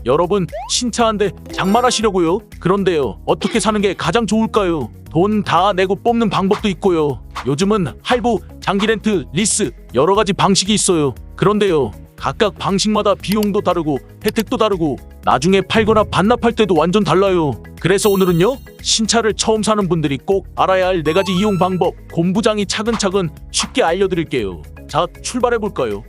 여러분, 신차한대 장만하시려고요? 그런데요, 어떻게 사는 게 가장 좋을까요? 돈 다 내고 뽑는 방법도 있고요. 요즘은 할부, 장기 렌트, 리스 여러 가지 방식이 있어요. 그런데요, 각각 방식마다 비용도 다르고 혜택도 다르고 나중에 팔거나 반납할 때도 완전 달라요. 그래서 오늘은요, 신차를 처음 사는 분들이 꼭 알아야 할 4가지 이용 방법 곰부장이 차근차근 쉽게 알려드릴게요. 자, 출발해볼까요?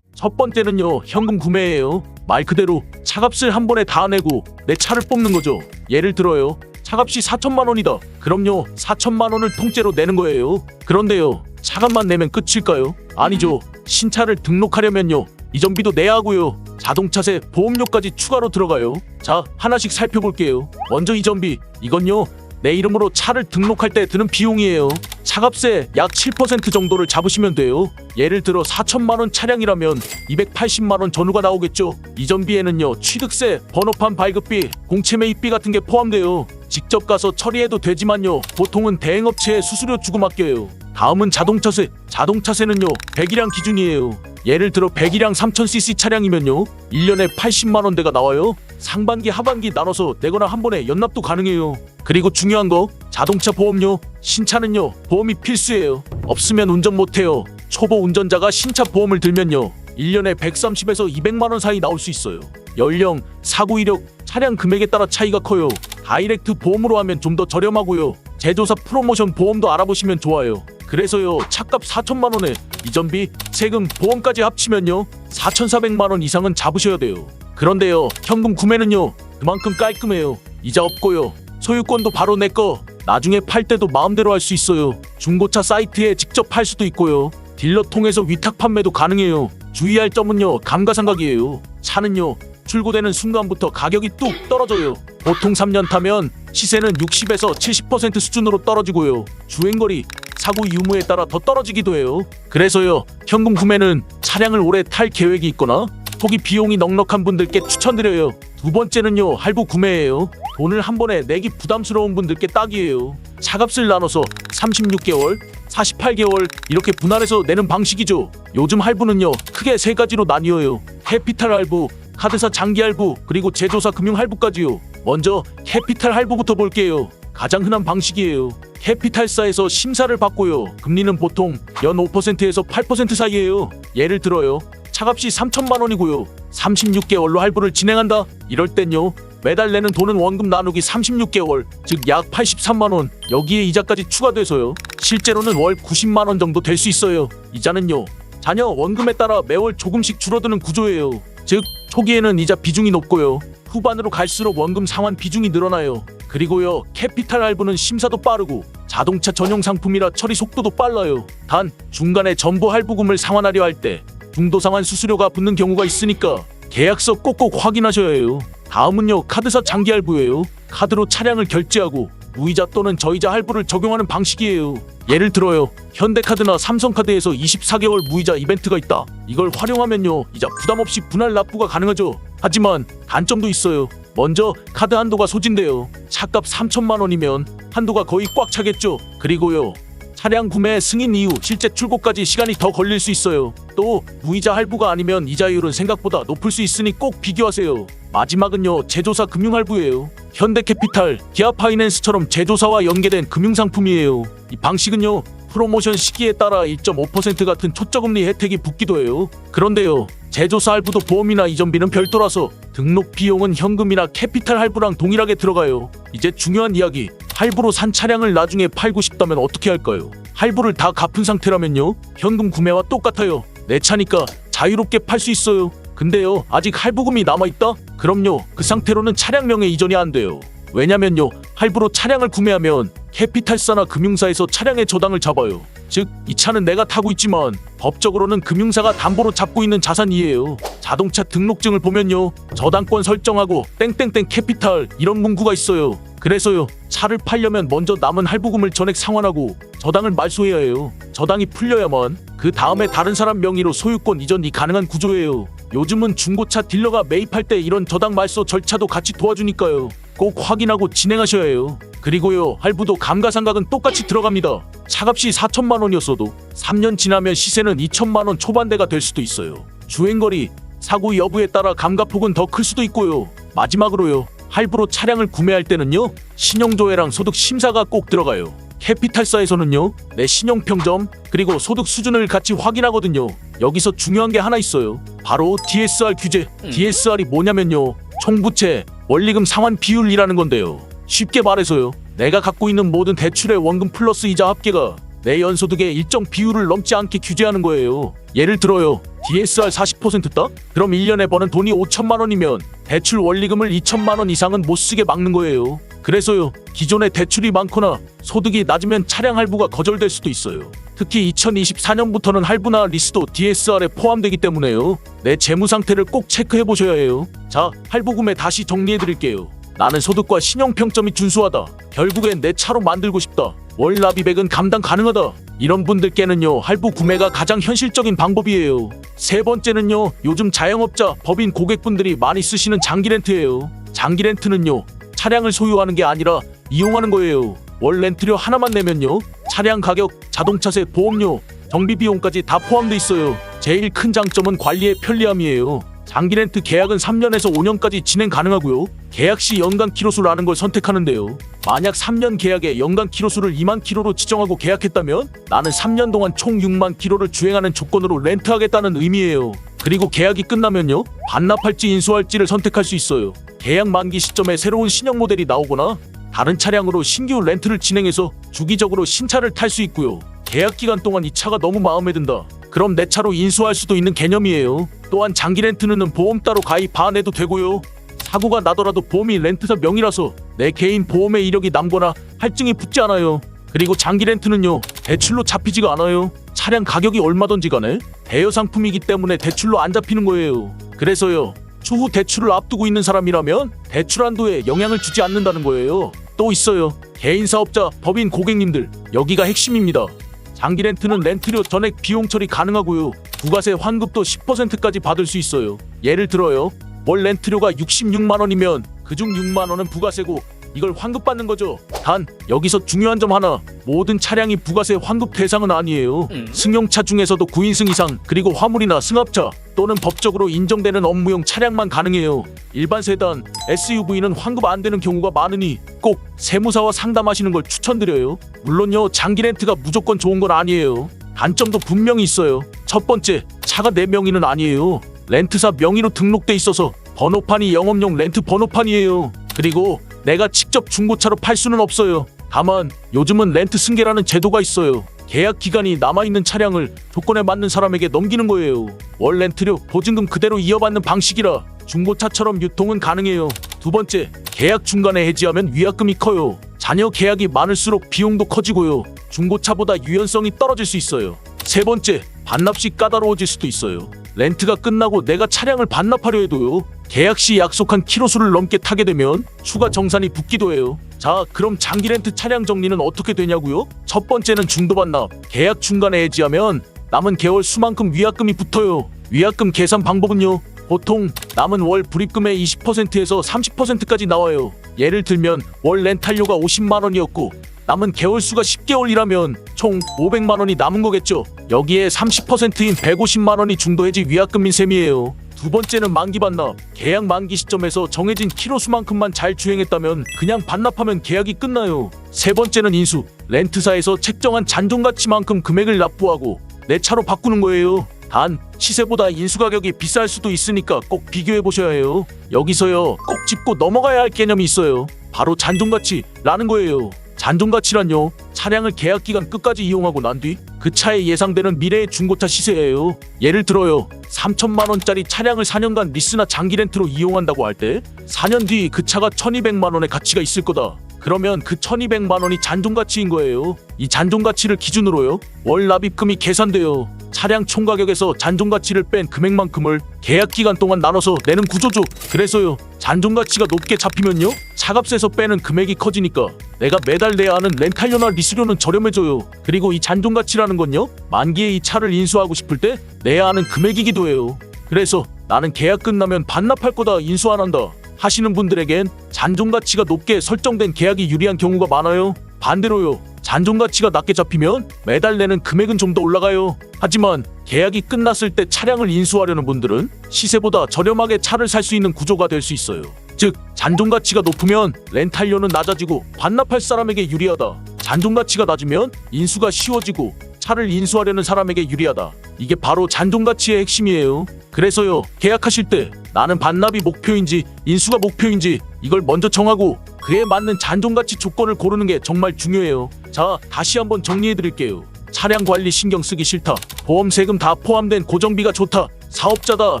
첫 번째는요, 현금 구매예요. 말 그대로 차값을 한 번에 다 내고 내 차를 뽑는 거죠. 예를 들어요, 차값이 4천만 원이다. 그럼요, 4천만 원을 통째로 내는 거예요. 그런데요, 차값만 내면 끝일까요? 아니죠. 신차를 등록하려면요, 이전비도 내야 하고요, 자동차세, 보험료까지 추가로 들어가요. 자, 하나씩 살펴볼게요. 먼저 이전비. 이건요, 내 이름으로 차를 등록할 때 드는 비용이에요. 차값의 약 7% 정도를 잡으시면 돼요. 예를 들어 4천만 원 차량이라면 280만 원 전후가 나오겠죠. 이전비에는요, 취득세, 번호판 발급비, 공채 매입비 같은 게 포함돼요. 직접 가서 처리해도 되지만요, 보통은 대행업체에 수수료 주고 맡겨요. 다음은 자동차세. 자동차세는요, 배기량 기준이에요. 예를 들어 배기량 3000cc 차량이면요, 1년에 80만 원대가 나와요. 상반기 하반기 나눠서 내거나 한 번에 연납도 가능해요. 그리고 중요한 거, 자동차 보험료. 신차는요, 보험이 필수예요. 없으면 운전 못해요. 초보 운전자가 신차 보험을 들면요, 1년에 130에서 200만 원 사이 나올 수 있어요. 연령, 사고 이력, 차량 금액에 따라 차이가 커요. 다이렉트 보험으로 하면 좀 더 저렴하고요, 제조사 프로모션 보험도 알아보시면 좋아요. 그래서요, 차값 4천만 원에 이전비, 세금, 보험까지 합치면요, 4,400만 원 이상은 잡으셔야 돼요. 그런데요, 현금 구매는요, 그만큼 깔끔해요. 이자 없고요, 소유권도 바로 내 거. 나중에 팔 때도 마음대로 할 수 있어요. 중고차 사이트에 직접 팔 수도 있고요, 딜러 통해서 위탁 판매도 가능해요. 주의할 점은요, 감가상각이에요. 차는요, 출고되는 순간부터 가격이 뚝 떨어져요. 보통 3년 타면 시세는 60에서 70% 수준으로 떨어지고요, 주행거리, 사고 유무에 따라 더 떨어지기도 해요. 그래서요, 현금 구매는 차량을 오래 탈 계획이 있거나 초기 비용이 넉넉한 분들께 추천드려요. 두 번째는요, 할부 구매예요. 돈을 한 번에 내기 부담스러운 분들께 딱이에요. 차값을 나눠서 36개월, 48개월 이렇게 분할해서 내는 방식이죠. 요즘 할부는요, 크게 3가지로 나뉘어요. 캐피탈 할부, 카드사 장기 할부, 그리고 제조사 금융 할부까지요. 먼저 캐피탈 할부부터 볼게요. 가장 흔한 방식이에요. 캐피탈사에서 심사를 받고요, 금리는 보통 연 5%에서 8% 사이예요. 예를 들어요, 차값이 3천만 원이고요, 36개월로 할부를 진행한다. 이럴 땐요, 매달 내는 돈은 원금 나누기 36개월, 즉 약 83만 원. 여기에 이자까지 추가돼서요, 실제로는 월 90만 원 정도 될 수 있어요. 이자는요, 자녀 원금에 따라 매월 조금씩 줄어드는 구조예요. 즉 초기에는 이자 비중이 높고요, 후반으로 갈수록 원금 상환 비중이 늘어나요. 그리고요, 캐피탈 할부는 심사도 빠르고 자동차 전용 상품이라 처리 속도도 빨라요. 단 중간에 전부 할부금을 상환하려 할 때 중도상환 수수료가 붙는 경우가 있으니까 계약서 꼭꼭 확인하셔야 해요. 다음은요, 카드사 장기 할부예요. 카드로 차량을 결제하고 무이자 또는 저이자 할부를 적용하는 방식이에요. 예를 들어요, 현대카드나 삼성카드에서 24개월 무이자 이벤트가 있다. 이걸 활용하면요, 이자 부담없이 분할 납부가 가능하죠. 하지만 단점도 있어요. 먼저 카드 한도가 소진돼요. 차값 3천만 원이면 한도가 거의 꽉 차겠죠. 그리고요, 차량 구매 승인 이후 실제 출고까지 시간이 더 걸릴 수 있어요. 또 무이자 할부가 아니면 이자율은 생각보다 높을 수 있으니 꼭 비교하세요. 마지막은요, 제조사 금융 할부예요. 현대캐피탈, 기아파이낸스처럼 제조사와 연계된 금융상품이에요. 이 방식은요, 프로모션 시기에 따라 1.5% 같은 초저금리 혜택이 붙기도 해요. 그런데요, 제조사 할부도 보험이나 이전비는 별도라서 등록 비용은 현금이나 캐피탈 할부랑 동일하게 들어가요. 이제 중요한 이야기, 할부로 산 차량을 나중에 팔고 싶다면 어떻게 할까요? 할부를 다 갚은 상태라면요, 현금 구매와 똑같아요. 내 차니까 자유롭게 팔 수 있어요. 근데요, 아직 할부금이 남아있다? 그럼요, 그 상태로는 차량명에 이전이 안 돼요. 왜냐면요, 할부로 차량을 구매하면 캐피탈사나 금융사에서 차량의 저당을 잡아요. 즉 이 차는 내가 타고 있지만 법적으로는 금융사가 담보로 잡고 있는 자산이에요. 자동차 등록증을 보면요, 저당권 설정하고 땡땡땡 캐피탈 이런 문구가 있어요. 그래서요, 차를 팔려면 먼저 남은 할부금을 전액 상환하고 저당을 말소해야 해요. 저당이 풀려야만 그 다음에 다른 사람 명의로 소유권 이전이 가능한 구조예요. 요즘은 중고차 딜러가 매입할 때 이런 저당 말소 절차도 같이 도와주니까요. 꼭 확인하고 진행하셔야 해요. 그리고요, 할부도 감가상각은 똑같이 들어갑니다. 차값이 4천만 원이었어도 3년 지나면 시세는 2천만 원 초반대가 될 수도 있어요. 주행거리, 사고 여부에 따라 감가폭은 더 클 수도 있고요. 마지막으로요, 할부로 차량을 구매할 때는요, 신용조회랑 소득 심사가 꼭 들어가요. 캐피탈사에서는요, 내 신용평점 그리고 소득 수준을 같이 확인하거든요. 여기서 중요한 게 하나 있어요. 바로 DSR 규제. DSR이 뭐냐면요, 총부채 원리금 상환 비율이라는 건데요. 쉽게 말해서요, 내가 갖고 있는 모든 대출의 원금 플러스 이자 합계가 내 연소득의 일정 비율을 넘지 않게 규제하는 거예요. 예를 들어요, DSR 40%다? 그럼 1년에 버는 돈이 5천만 원이면 대출 원리금을 2천만 원 이상은 못 쓰게 막는 거예요. 그래서요, 기존에 대출이 많거나 소득이 낮으면 차량 할부가 거절될 수도 있어요. 특히 2024년부터는 할부나 리스도 DSR에 포함되기 때문에요. 내 재무 상태를 꼭 체크해 보셔야 해요. 자, 할부 구매 다시 정리해 드릴게요. 나는 소득과 신용평점이 준수하다. 결국엔 내 차로 만들고 싶다. 월 납입액은 감당 가능하다. 이런 분들께는요, 할부 구매가 가장 현실적인 방법이에요. 세 번째는요, 요즘 자영업자, 법인 고객분들이 많이 쓰시는 장기 렌트예요. 장기 렌트는요, 차량을 소유하는 게 아니라 이용하는 거예요. 월 렌트료 하나만 내면요, 차량 가격, 자동차세, 보험료, 정비 비용까지 다 포함돼 있어요. 제일 큰 장점은 관리의 편리함이에요. 장기 렌트 계약은 3년에서 5년까지 진행 가능하고요. 계약 시 연간 키로수라는 걸 선택하는데요. 만약 3년 계약에 연간 키로수를 2만 키로로 지정하고 계약했다면 나는 3년 동안 총 6만 키로를 주행하는 조건으로 렌트하겠다는 의미예요. 그리고 계약이 끝나면요, 반납할지 인수할지를 선택할 수 있어요. 계약 만기 시점에 새로운 신형 모델이 나오거나 다른 차량으로 신규 렌트를 진행해서 주기적으로 신차를 탈 수 있고요. 계약 기간 동안 이 차가 너무 마음에 든다, 그럼 내 차로 인수할 수도 있는 개념이에요. 또한 장기 렌트는 보험 따로 가입 안 해도 되고요. 사고가 나더라도 보험이 렌트사 명의라서 내 개인 보험의 이력이 남거나 할증이 붙지 않아요. 그리고 장기 렌트는요, 대출로 잡히지가 않아요. 차량 가격이 얼마든지 간에 대여 상품이기 때문에 대출로 안 잡히는 거예요. 그래서요, 추후 대출을 앞두고 있는 사람이라면 대출 한도에 영향을 주지 않는다는 거예요. 또 있어요, 개인 사업자, 법인 고객님들, 여기가 핵심입니다. 장기 렌트는 렌트료 전액 비용 처리 가능하고요. 부가세 환급도 10%까지 받을 수 있어요. 예를 들어요, 월 렌트료가 66만 원이면 그중 6만 원은 부가세고 이걸 환급받는 거죠. 단 여기서 중요한 점 하나, 모든 차량이 부가세 환급 대상은 아니에요. 승용차 중에서도 9인승 이상, 그리고 화물이나 승합차 또는 법적으로 인정되는 업무용 차량만 가능해요. 일반 세단, SUV는 환급 안 되는 경우가 많으니 꼭 세무사와 상담하시는 걸 추천드려요. 물론요, 장기 렌트가 무조건 좋은 건 아니에요. 단점도 분명히 있어요. 첫 번째, 차가 내 명의는 아니에요. 렌트사 명의로 등록돼 있어서 번호판이 영업용 렌트 번호판이에요. 그리고 내가 직접 중고차로 팔 수는 없어요. 다만 요즘은 렌트 승계라는 제도가 있어요. 계약 기간이 남아있는 차량을 조건에 맞는 사람에게 넘기는 거예요. 월 렌트료, 보증금 그대로 이어받는 방식이라 중고차처럼 유통은 가능해요. 두 번째, 계약 중간에 해지하면 위약금이 커요. 자녀 계약이 많을수록 비용도 커지고요. 중고차보다 유연성이 떨어질 수 있어요. 세 번째, 반납 시 까다로워질 수도 있어요. 렌트가 끝나고 내가 차량을 반납하려 해도요, 계약 시 약속한 키로수를 넘게 타게 되면 추가 정산이 붙기도 해요. 자, 그럼 장기 렌트 차량 정리는 어떻게 되냐고요? 첫 번째는 중도 반납. 계약 중간에 해지하면 남은 개월 수만큼 위약금이 붙어요. 위약금 계산 방법은요, 보통 남은 월 불입금의 20%에서 30%까지 나와요. 예를 들면 월 렌탈료가 50만 원이었고 남은 개월 수가 10개월이라면 총 500만 원이 남은 거겠죠. 여기에 30%인 150만 원이 중도 해지 위약금인 셈이에요. 두 번째는 만기 반납. 계약 만기 시점에서 정해진 키로수만큼만 잘 주행했다면 그냥 반납하면 계약이 끝나요. 세 번째는 인수. 렌트사에서 책정한 잔존가치만큼 금액을 납부하고 내 차로 바꾸는 거예요. 단 시세보다 인수 가격이 비쌀 수도 있으니까 꼭 비교해 보셔야 해요. 여기서요, 꼭 짚고 넘어가야 할 개념이 있어요. 바로 잔존가치라는 거예요. 잔존가치란요, 차량을 계약기간 끝까지 이용하고 난 뒤 그 차에 예상되는 미래의 중고차 시세예요. 예를 들어요, 3천만 원짜리 차량을 4년간 리스나 장기 렌트로 이용한다고 할 때 4년 뒤 그 차가 1200만 원의 가치가 있을 거다. 그러면 그 1200만 원이 잔존가치인 거예요. 이 잔존가치를 기준으로요, 월 납입금이 계산돼요. 차량 총가격에서 잔존가치를 뺀 금액만큼을 계약기간 동안 나눠서 내는 구조죠. 그래서요, 잔존가치가 높게 잡히면요, 차값에서 빼는 금액이 커지니까 내가 매달 내야 하는 렌탈료나 리스료는 저렴해져요. 그리고 이 잔존가치라는 건요, 만기에 이 차를 인수하고 싶을 때 내야 하는 금액이기도 해요. 그래서 나는 계약 끝나면 반납할 거다, 인수 안 한다 하시는 분들에겐 잔존가치가 높게 설정된 계약이 유리한 경우가 많아요. 반대로요, 잔존가치가 낮게 잡히면 매달 내는 금액은 좀 더 올라가요. 하지만 계약이 끝났을 때 차량을 인수하려는 분들은 시세보다 저렴하게 차를 살 수 있는 구조가 될 수 있어요. 즉, 잔존가치가 높으면 렌탈료는 낮아지고 반납할 사람에게 유리하다. 잔존가치가 낮으면 인수가 쉬워지고 차를 인수하려는 사람에게 유리하다. 이게 바로 잔존가치의 핵심이에요. 그래서요, 계약하실 때 나는 반납이 목표인지 인수가 목표인지 이걸 먼저 정하고 그에 맞는 잔존가치 조건을 고르는 게 정말 중요해요. 자, 다시 한번 정리해 드릴게요. 차량 관리 신경 쓰기 싫다, 보험 세금 다 포함된 고정비가 좋다, 사업자다,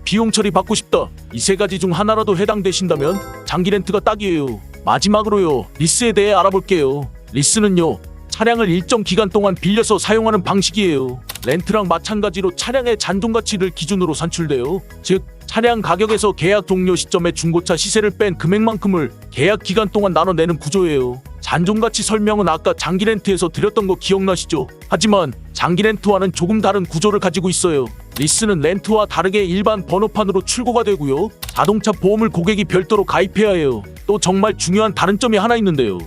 비용 처리 받고 싶다. 이 세 가지 중 하나라도 해당되신다면 장기 렌트가 딱이에요. 마지막으로요, 리스에 대해 알아볼게요. 리스는요, 차량을 일정 기간 동안 빌려서 사용하는 방식이에요. 렌트랑 마찬가지로 차량의 잔존가치를 기준으로 산출돼요. 즉, 차량 가격에서 계약 종료 시점에 중고차 시세를 뺀 금액만큼을 계약 기간 동안 나눠내는 구조예요. 잔존가치 설명은 아까 장기 렌트에서 드렸던 거 기억나시죠? 하지만 장기 렌트와는 조금 다른 구조를 가지고 있어요. 리스는 렌트와 다르게 일반 번호판으로 출고가 되고요, 자동차 보험을 고객이 별도로 가입해야 해요. 또 정말 중요한 다른 점이 하나 있는데요.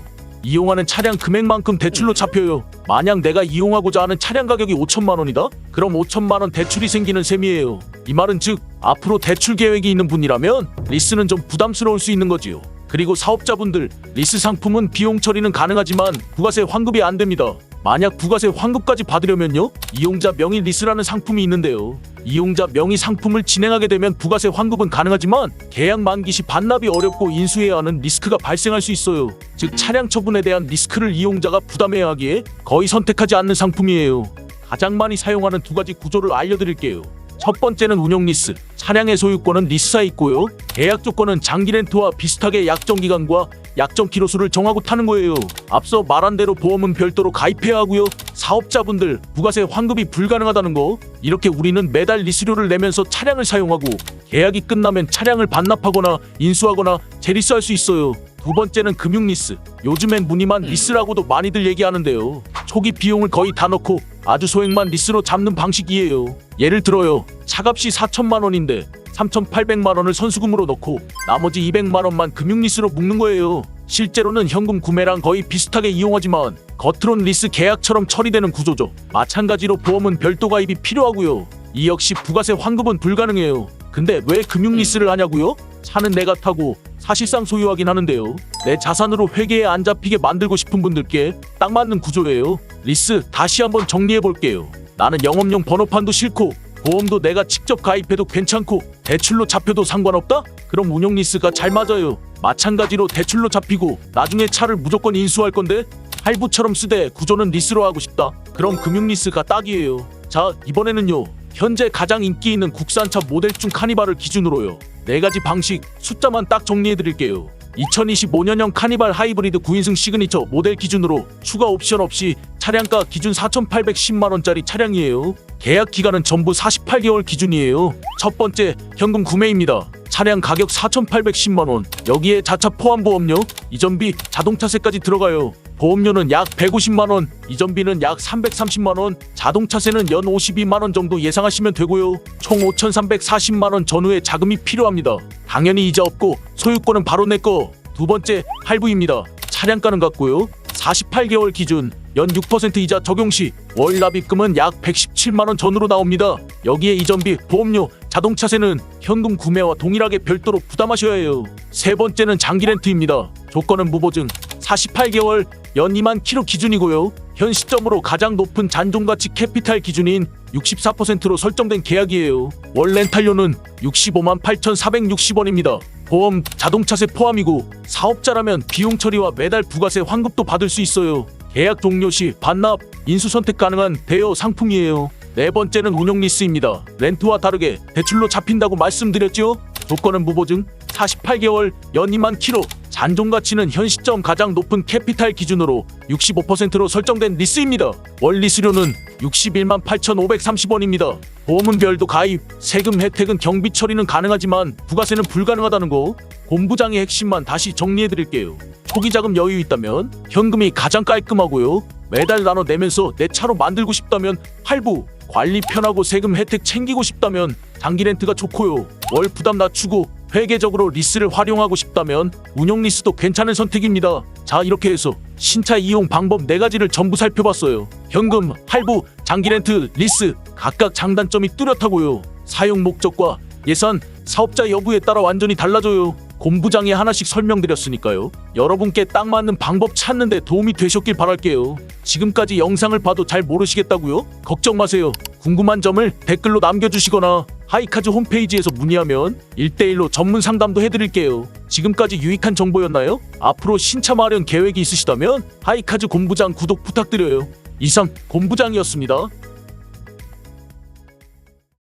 이용하는 차량 금액만큼 대출로 잡혀요. 만약 내가 이용하고자 하는 차량 가격이 5천만 원이다? 그럼 5천만 원 대출이 생기는 셈이에요. 이 말은 즉, 앞으로 대출 계획이 있는 분이라면 리스는 좀 부담스러울 수 있는 거지요. 그리고 사업자분들, 리스 상품은 비용 처리는 가능하지만 부가세 환급이 안 됩니다. 만약 부가세 환급까지 받으려면요, 이용자 명의 리스라는 상품이 있는데요. 이용자 명의 상품을 진행하게 되면 부가세 환급은 가능하지만 계약 만기 시 반납이 어렵고 인수해야 하는 리스크가 발생할 수 있어요. 즉, 차량 처분에 대한 리스크를 이용자가 부담해야 하기에 거의 선택하지 않는 상품이에요. 가장 많이 사용하는 두 가지 구조를 알려드릴게요. 첫 번째는 운용 리스. 차량의 소유권은 리스사에 있고요, 계약 조건은 장기 렌트와 비슷하게 약정 기간과 약정 키로수를 정하고 타는 거예요. 앞서 말한 대로 보험은 별도로 가입해야 하고요, 사업자분들 부가세 환급이 불가능하다는 거. 이렇게 우리는 매달 리스료를 내면서 차량을 사용하고 계약이 끝나면 차량을 반납하거나 인수하거나 재리스할 수 있어요. 두 번째는 금융 리스. 요즘엔 무늬만 리스라고도 많이들 얘기하는데요. 초기 비용을 거의 다 넣고 아주 소액만 리스로 잡는 방식이에요. 예를 들어요, 차값이 4천만 원인데 3,800만 원을 선수금으로 넣고 나머지 200만 원만 금융 리스로 묶는 거예요. 실제로는 현금 구매랑 거의 비슷하게 이용하지만 겉으론 리스 계약처럼 처리되는 구조죠. 마찬가지로 보험은 별도 가입이 필요하고요, 이 역시 부가세 환급은 불가능해요. 근데 왜 금융 리스를 하냐고요? 차는 내가 타고 사실상 소유하긴 하는데요, 내 자산으로 회계에 안 잡히게 만들고 싶은 분들께 딱 맞는 구조예요. 리스 다시 한번 정리해 볼게요. 나는 영업용 번호판도 싫고 보험도 내가 직접 가입해도 괜찮고 대출로 잡혀도 상관없다? 그럼 운용 리스가 잘 맞아요. 마찬가지로 대출로 잡히고 나중에 차를 무조건 인수할 건데 할부처럼 쓰되 구조는 리스로 하고 싶다? 그럼 금융 리스가 딱이에요. 자, 이번에는요, 현재 가장 인기 있는 국산차 모델 중 카니발을 기준으로요, 네 가지 방식, 숫자만 딱 정리해 드릴게요. 2025년형 카니발 하이브리드 9인승 시그니처 모델 기준으로 추가 옵션 없이 차량가 기준 4,810만 원짜리 차량이에요. 계약 기간은 전부 48개월 기준이에요. 첫 번째, 현금 구매입니다. 차량 가격 4,810만 원. 여기에 자차 포함 보험료, 이전비, 자동차세까지 들어가요. 보험료는 약 150만 원, 이전비는 약 330만 원, 자동차세는 연 52만 원 정도 예상하시면 되고요. 총 5,340만 원 전후에 자금이 필요합니다. 당연히 이자 없고 소유권은 바로 내 거. 두 번째, 할부입니다. 차량가는 같고요, 48개월 기준 연 6% 이자 적용 시 월 납입금은 약 117만 원 전후로 나옵니다. 여기에 이전비, 보험료, 자동차세는 현금 구매와 동일하게 별도로 부담하셔야 해요. 세 번째는 장기 렌트입니다. 조건은 무보증, 48개월, 연 2만 킬로 기준이고요, 현 시점으로 가장 높은 잔존가치 캐피탈 기준인 64%로 설정된 계약이에요. 월 렌탈료는 65만 8,460원입니다. 보험, 자동차세 포함이고 사업자라면 비용 처리와 매달 부가세 환급도 받을 수 있어요. 계약 종료 시 반납, 인수 선택 가능한 대여 상품이에요. 네 번째는 운용 리스입니다. 렌트와 다르게 대출로 잡힌다고 말씀드렸죠? 조건은 무보증, 48개월, 연 2만 킬로, 잔존가치는 현 시점 가장 높은 캐피탈 기준으로 65%로 설정된 리스입니다. 월 리스료는 61만 8,530원입니다. 보험은 별도 가입, 세금 혜택은 경비 처리는 가능하지만 부가세는 불가능하다는 거. 본부장의 핵심만 다시 정리해드릴게요. 초기 자금 여유 있다면 현금이 가장 깔끔하고요, 매달 나눠 내면서 내 차로 만들고 싶다면 할부, 관리 편하고 세금 혜택 챙기고 싶다면 장기 렌트가 좋고요. 월 부담 낮추고 회계적으로 리스를 활용하고 싶다면 운용 리스도 괜찮은 선택입니다. 자, 이렇게 해서 신차 이용 방법 4가지를 전부 살펴봤어요. 현금, 할부, 장기 렌트, 리스 각각 장단점이 뚜렷하고요. 사용 목적과 예산, 사업자 여부에 따라 완전히 달라져요. 본부장에 하나씩 설명드렸으니까요. 여러분께 딱 맞는 방법 찾는 데 도움이 되셨길 바랄게요. 지금까지 영상을 봐도 잘 모르시겠다고요? 걱정 마세요. 궁금한 점을 댓글로 남겨주시거나 하이카즈 홈페이지에서 문의하면 1대1로 전문 상담도 해드릴게요. 지금까지 유익한 정보였나요? 앞으로 신차 마련 계획이 있으시다면 하이카즈 본부장 구독 부탁드려요. 이상 본부장이었습니다.